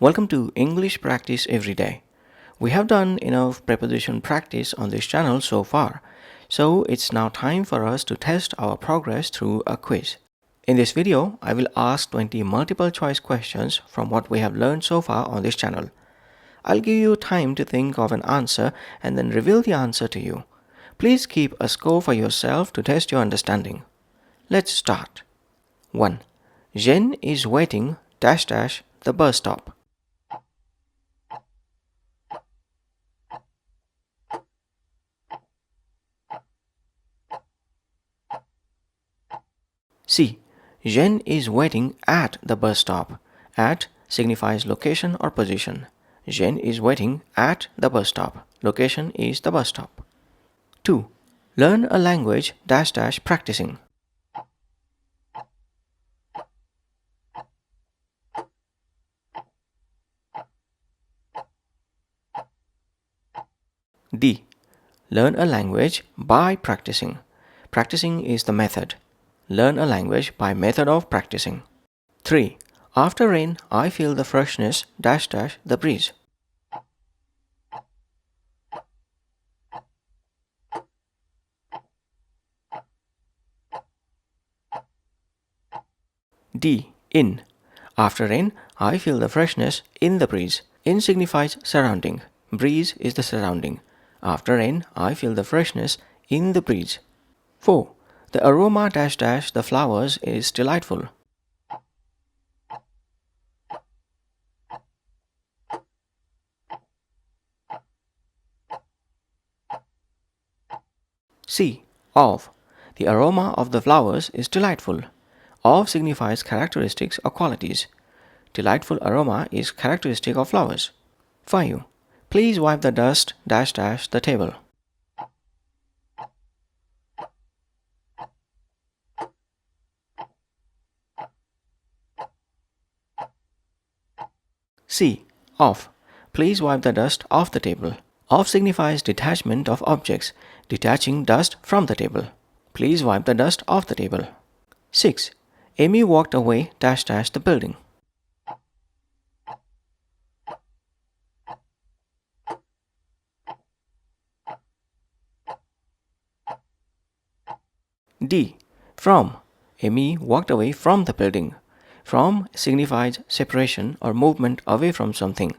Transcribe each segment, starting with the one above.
Welcome to English Practice Every Day. We have done enough preposition practice on this channel so far, so it's now time for us to test our progress through a quiz. In this video, I will ask 20 multiple choice questions from what we have learned so far on this channel. I'll give you time to think of an answer and then reveal the answer to you. Please keep a score for yourself to test your understanding. Let's start. 1. Jen is waiting the bus stop. C. Jen is waiting at the bus stop. At signifies location or position. Jen is waiting at the bus stop. Location is the bus stop. 2. Learn a language practicing. D. Learn a language by practicing. Practicing is the method. Learn a language by method of practicing. 3. After rain, I feel the freshness the breeze. D. In. After rain, I feel the freshness in the breeze. In signifies surrounding. Breeze is the surrounding. After rain, I feel the freshness in the breeze. 4. The aroma the flowers is delightful. C. Of. The aroma of the flowers is delightful. Of signifies characteristics or qualities. Delightful aroma is characteristic of flowers. 5. Please wipe the dust the table. C. Off. Please wipe the dust off the table. Off signifies detachment of objects, detaching dust from the table. Please wipe the dust off the table. 6. Amy walked away the building. D. From. Amy walked away from the building. From signifies separation or movement away from something.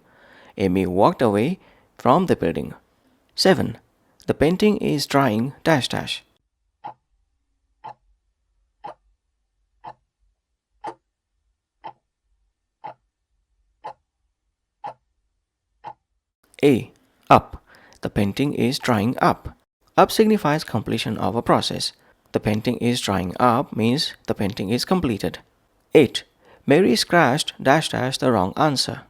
Amy walked away from the building. 7. The painting is drying A. Up. The painting is drying up. Up signifies completion of a process. The painting is drying up means the painting is completed. 8. Mary scratched the wrong answer.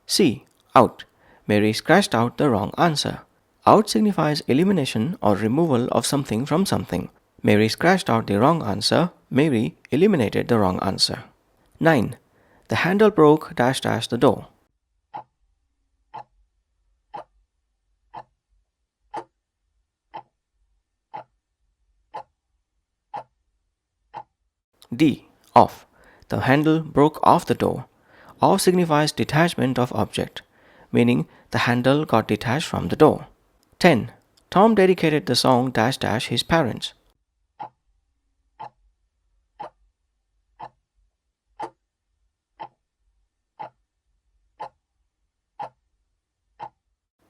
C. Out. Mary scratched out the wrong answer. Out signifies elimination or removal of something from something. Mary scratched out the wrong answer. Mary eliminated the wrong answer. 9. The handle broke the door. D. Off. The handle broke off the door. Off signifies detachment of object, meaning the handle got detached from the door. 10. Tom dedicated the song his parents.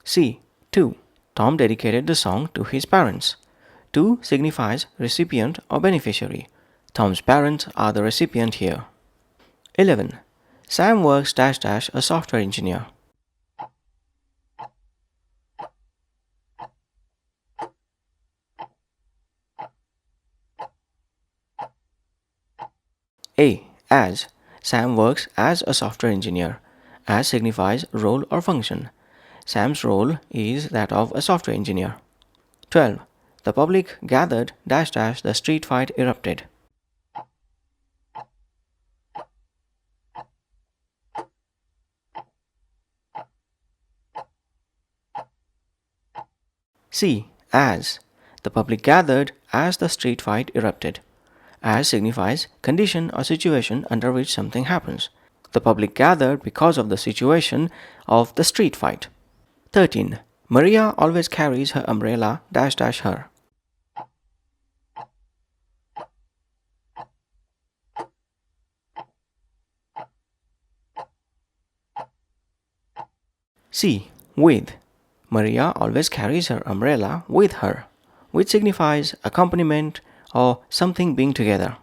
C. 2. Tom dedicated the song to his parents. 2 signifies recipient or beneficiary. Tom's parents are the recipient here. 11. Sam works a software engineer. A. As. Sam works as a software engineer. As signifies role or function. Sam's role is that of a software engineer. 12. The public gathered the street fight erupted. C. as. The public gathered as the street fight erupted. As signifies condition or situation under which something happens. The public gathered because of the situation of the street fight. 13. Maria always carries her umbrella dash dash her. C. With. Maria always carries her umbrella with her, which signifies accompaniment or something being together.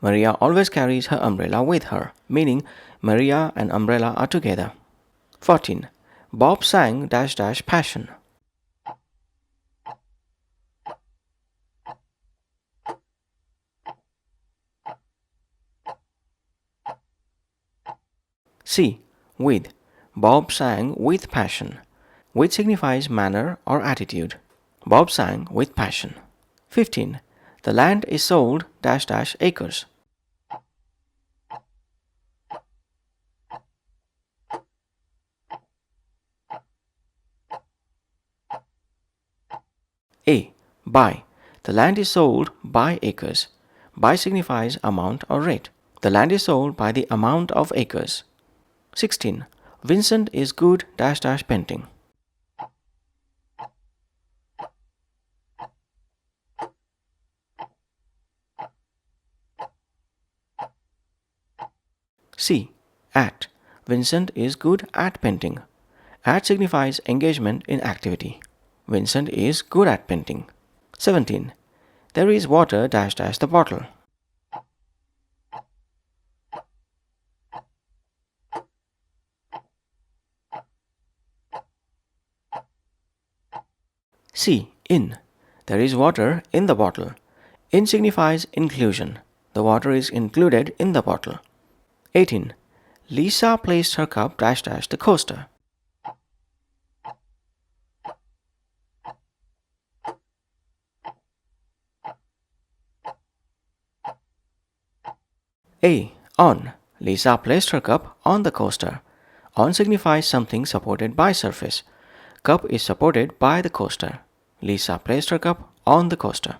Maria always carries her umbrella with her, meaning Maria and umbrella are together. 14. Bob sang dash dash passion. C. With. Bob sang with passion, which signifies manner or attitude. Bob sang with passion. 15. The land is sold dash dash acres. A. By. The land is sold by acres. By signifies amount or rate. The land is sold by the amount of acres. 16. Vincent is good dash dash painting. C. At. Vincent is good at painting. At signifies engagement in activity. Vincent is good at painting. 17. There is water dash dash the bottle. C. In. There is water in the bottle. In signifies inclusion. The water is included in the bottle. 18. Lisa placed her cup dash dash the coaster. A. On. Lisa placed her cup on the coaster. On signifies something supported by surface. Cup is supported by the coaster. Lisa placed her cup on the coaster.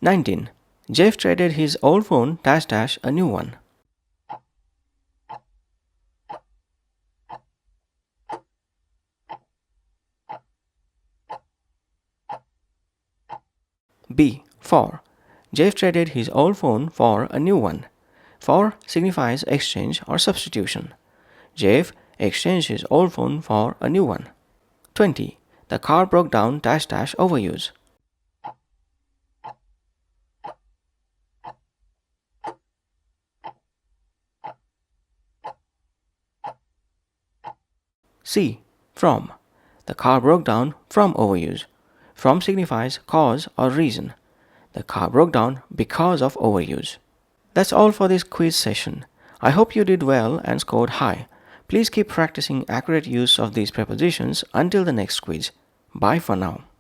19. Jeff traded his old phone dash dash a new one. B. For. Jeff traded his old phone for a new one. For signifies exchange or substitution. Jeff exchanged his old phone for a new one. 20. The car broke down dash dash overuse. C. From. The car broke down from overuse. From signifies cause or reason. The car broke down because of overuse. That's all for this quiz session. I hope you did well and scored high. Please keep practicing accurate use of these prepositions until the next quiz. Bye for now.